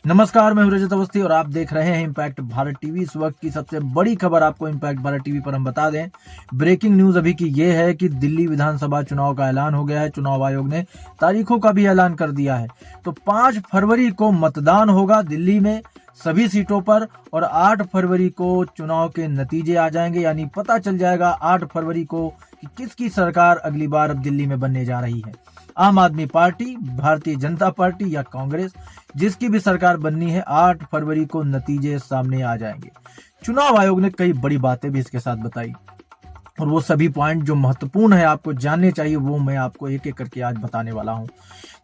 नमस्कार, मैं हूं रजत अवस्थी और आप देख रहे हैं इम्पैक्ट भारत टीवी। इस वक्त की सबसे बड़ी खबर आपको इम्पैक्ट भारत टीवी पर हम बता दें। ब्रेकिंग न्यूज अभी की ये है कि दिल्ली विधानसभा चुनाव का ऐलान हो गया है। चुनाव आयोग ने तारीखों का भी ऐलान कर दिया है। तो 5 फरवरी को मतदान होगा दिल्ली में सभी सीटों पर और 8 फरवरी को चुनाव के नतीजे आ जाएंगे। यानी पता चल जाएगा 8 फरवरी को कि किसकी सरकार अगली बार अब दिल्ली में बनने जा रही है। आम आदमी पार्टी, भारतीय जनता पार्टी या कांग्रेस, जिसकी भी सरकार बननी है 8 फरवरी को नतीजे सामने आ जाएंगे। चुनाव आयोग ने कई बड़ी बातें भी इसके साथ बताई और वो सभी पॉइंट जो महत्वपूर्ण है आपको जानने चाहिए वो मैं आपको एक एक करके आज बताने वाला हूं।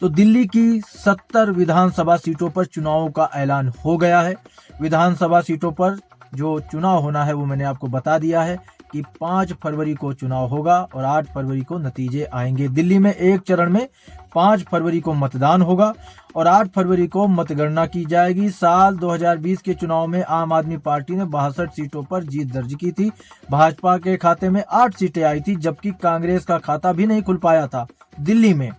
तो दिल्ली की 70 विधानसभा सीटों पर चुनाव का ऐलान हो गया है। विधानसभा सीटों पर जो चुनाव होना है वो मैंने आपको बता दिया है कि 5 फरवरी को चुनाव होगा और 8 फरवरी को नतीजे आएंगे। दिल्ली में एक चरण में 5 फरवरी को मतदान होगा और 8 फरवरी को मतगणना की जाएगी। साल 2020 के चुनाव में आम आदमी पार्टी ने 62 सीटों पर जीत दर्ज की थी। भाजपा के खाते में 8 सीटें आई थी, जबकि कांग्रेस का खाता भी नहीं खुल पाया था दिल्ली में।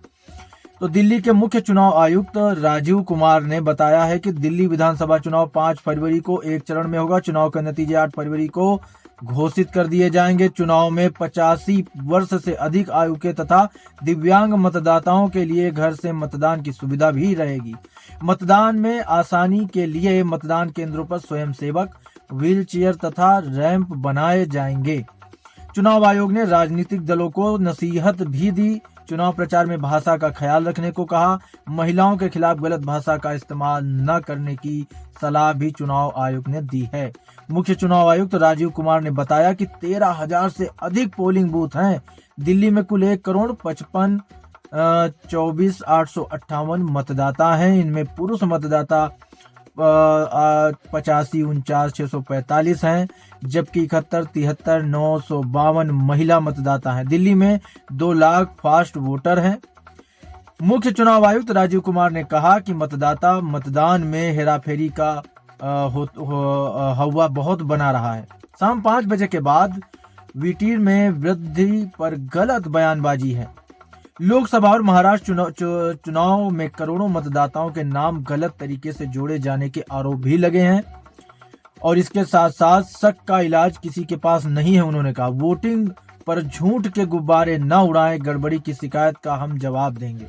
तो दिल्ली के मुख्य चुनाव आयुक्त राजीव कुमार ने बताया है कि दिल्ली विधानसभा चुनाव 5 फरवरी को एक चरण में होगा। चुनाव के नतीजे 8 फरवरी को घोषित कर दिए जाएंगे। चुनाव में 85 वर्ष से अधिक आयु के तथा दिव्यांग मतदाताओं के लिए घर से मतदान की सुविधा भी रहेगी। मतदान में आसानी के लिए मतदान केंद्रों पर स्वयंसेवक, व्हील चेयर तथा रैंप बनाए जाएंगे। चुनाव आयोग ने राजनीतिक दलों को नसीहत भी दी। चुनाव प्रचार में भाषा का ख्याल रखने को कहा। महिलाओं के खिलाफ गलत भाषा का इस्तेमाल न करने की सलाह भी चुनाव आयोग ने दी है। मुख्य चुनाव आयुक्त राजीव कुमार ने बताया कि 13,000 से अधिक पोलिंग बूथ हैं। दिल्ली में कुल 1,55,24,858 मतदाता हैं। इनमें पुरुष मतदाता 85,49,645 हैं, जबकि 71,73,952 महिला मतदाता हैं। दिल्ली में 2 लाख फास्ट वोटर हैं। मुख्य चुनाव आयुक्त राजीव कुमार ने कहा कि मतदाता मतदान में हेराफेरी का हवा बहुत बना रहा है। शाम 5 बजे के बाद वीटीर में वृद्धि पर गलत बयानबाजी है। लोकसभा और महाराष्ट्र चुनाव में करोड़ों मतदाताओं के नाम गलत तरीके से जोड़े जाने के आरोप भी लगे हैं और इसके साथ साथ शक का इलाज किसी के पास नहीं है। उन्होंने कहा, वोटिंग पर झूठ के गुब्बारे न उड़ाएं, गड़बड़ी की शिकायत का हम जवाब देंगे।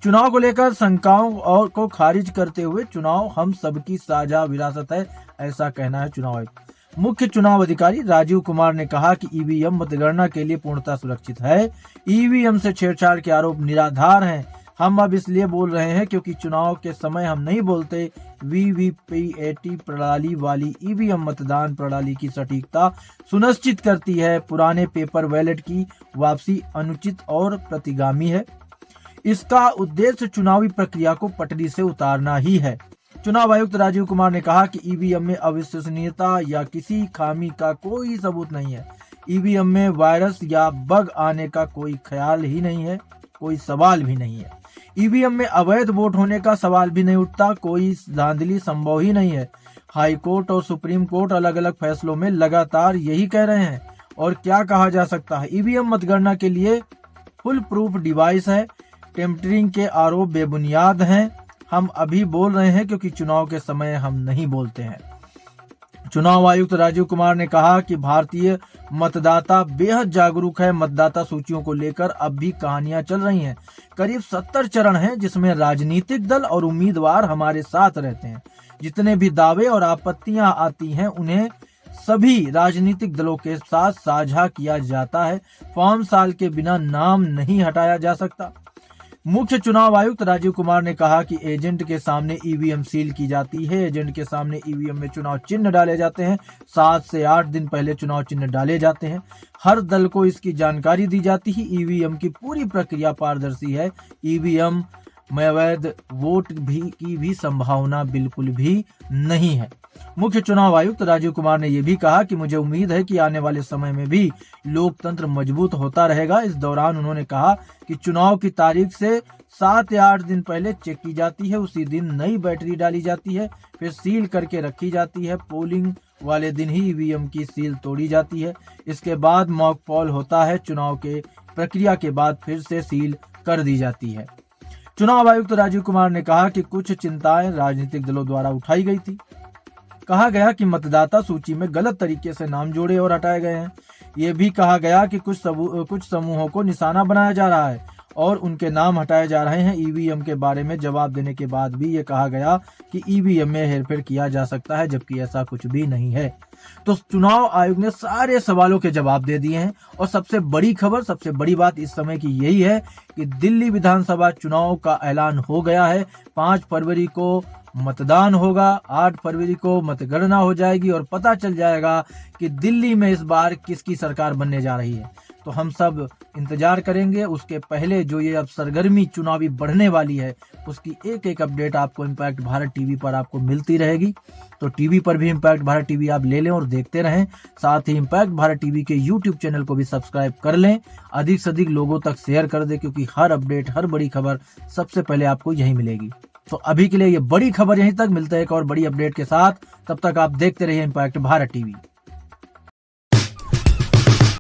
चुनाव को लेकर शंकाओं और को खारिज करते हुए चुनाव हम सबकी साझा विरासत है, ऐसा कहना है चुनाव आयुक्त। मुख्य चुनाव अधिकारी राजीव कुमार ने कहा कि ईवीएम मतगणना के लिए पूर्णतः सुरक्षित है। ईवीएम से छेड़छाड़ के आरोप निराधार हैं। हम अब इसलिए बोल रहे हैं क्योंकि चुनाव के समय हम नहीं बोलते। वीवीपीएटी प्रणाली वाली ईवीएम मतदान प्रणाली की सटीकता सुनिश्चित करती है। पुराने पेपर बैलेट की वापसी अनुचित और प्रतिगामी है। इसका उद्देश्य चुनावी प्रक्रिया को पटरी से उतारना ही है। चुनाव आयुक्त राजीव कुमार ने कहा कि ईवीएम में अविश्वसनीयता या किसी खामी का कोई सबूत नहीं है। ईवीएम में वायरस या बग आने का कोई ख्याल ही नहीं है, कोई सवाल भी नहीं है। ईवीएम में अवैध वोट होने का सवाल भी नहीं उठता, कोई धांधली संभव ही नहीं है। हाई कोर्ट और सुप्रीम कोर्ट अलग अलग फैसलों में लगातार यही कह रहे हैं और क्या कहा जा सकता है। ईवीएम मतगणना के लिए फुल प्रूफ डिवाइस है। टेम्परिंग के आरोप बेबुनियाद हैं। हम अभी बोल रहे हैं क्योंकि चुनाव के समय हम नहीं बोलते हैं। चुनाव आयुक्त राजीव कुमार ने कहा कि भारतीय मतदाता बेहद जागरूक है। मतदाता सूचियों को लेकर अब भी कहानियां चल रही हैं। करीब 70 चरण हैं जिसमें राजनीतिक दल और उम्मीदवार हमारे साथ रहते हैं। जितने भी दावे और आपत्तियां आती हैं उन्हें सभी राजनीतिक दलों के साथ साझा किया जाता है। 5 साल के बिना नाम नहीं हटाया जा सकता। मुख्य चुनाव आयुक्त राजीव कुमार ने कहा कि एजेंट के सामने ईवीएम सील की जाती है। एजेंट के सामने ईवीएम में चुनाव चिन्ह डाले जाते हैं। 7 से 8 दिन पहले चुनाव चिन्ह डाले जाते हैं। हर दल को इसकी जानकारी दी जाती है। ईवीएम की पूरी प्रक्रिया पारदर्शी है। ईवीएम में अवैध वोट की भी संभावना बिल्कुल भी नहीं है। मुख्य चुनाव आयुक्त राजीव कुमार ने यह भी कहा कि मुझे उम्मीद है कि आने वाले समय में भी लोकतंत्र मजबूत होता रहेगा। इस दौरान उन्होंने कहा कि चुनाव की तारीख से 7 या 8 दिन पहले चेक की जाती है। उसी दिन नई बैटरी डाली जाती है, फिर सील करके रखी जाती है। पोलिंग वाले दिन ही ईवीएम की सील तोड़ी जाती है। इसके बाद मॉक पोल होता है। चुनाव के प्रक्रिया के बाद फिर से सील कर दी जाती है। चुनाव आयुक्त राजीव कुमार ने कहा कि कुछ चिंताएं राजनीतिक दलों द्वारा उठाई गई थी। कहा गया कि मतदाता सूची में गलत तरीके से नाम जोड़े और हटाए गए हैं। ये भी कहा गया कि कुछ समूहों को निशाना बनाया जा रहा है और उनके नाम हटाए जा रहे हैं। ईवीएम के बारे में जवाब देने के बाद भी ये कहा गया कि ईवीएम में हेरफेर किया जा सकता है, जबकि ऐसा कुछ भी नहीं है। तो चुनाव आयोग ने सारे सवालों के जवाब दे दिए हैं और सबसे बड़ी खबर, सबसे बड़ी बात इस समय की यही है कि दिल्ली विधानसभा चुनाव का ऐलान हो गया है। 5 फरवरी को मतदान होगा, 8 फरवरी को मतगणना हो जाएगी और पता चल जाएगा कि दिल्ली में इस बार किसकी सरकार बनने जा रही है। तो हम सब इंतजार करेंगे। उसके पहले जो ये अब सरगर्मी चुनावी बढ़ने वाली है, उसकी एक एक अपडेट आपको इम्पैक्ट भारत टीवी पर आपको मिलती रहेगी। तो टीवी पर भी इम्पैक्ट भारत टीवी आप ले लें और देखते रहें। साथ ही इम्पैक्ट भारत टीवी के यूट्यूब चैनल को भी सब्सक्राइब कर लें, अधिक से अधिक लोगों तक शेयर कर दें, क्योंकि हर अपडेट, हर बड़ी खबर सबसे पहले आपको यही मिलेगी। तो अभी के लिए ये बड़ी खबर यहीं तक। मिलते हैं एक और बड़ी अपडेट के साथ। तब तक आप देखते रहिए इम्पैक्ट भारत टीवी।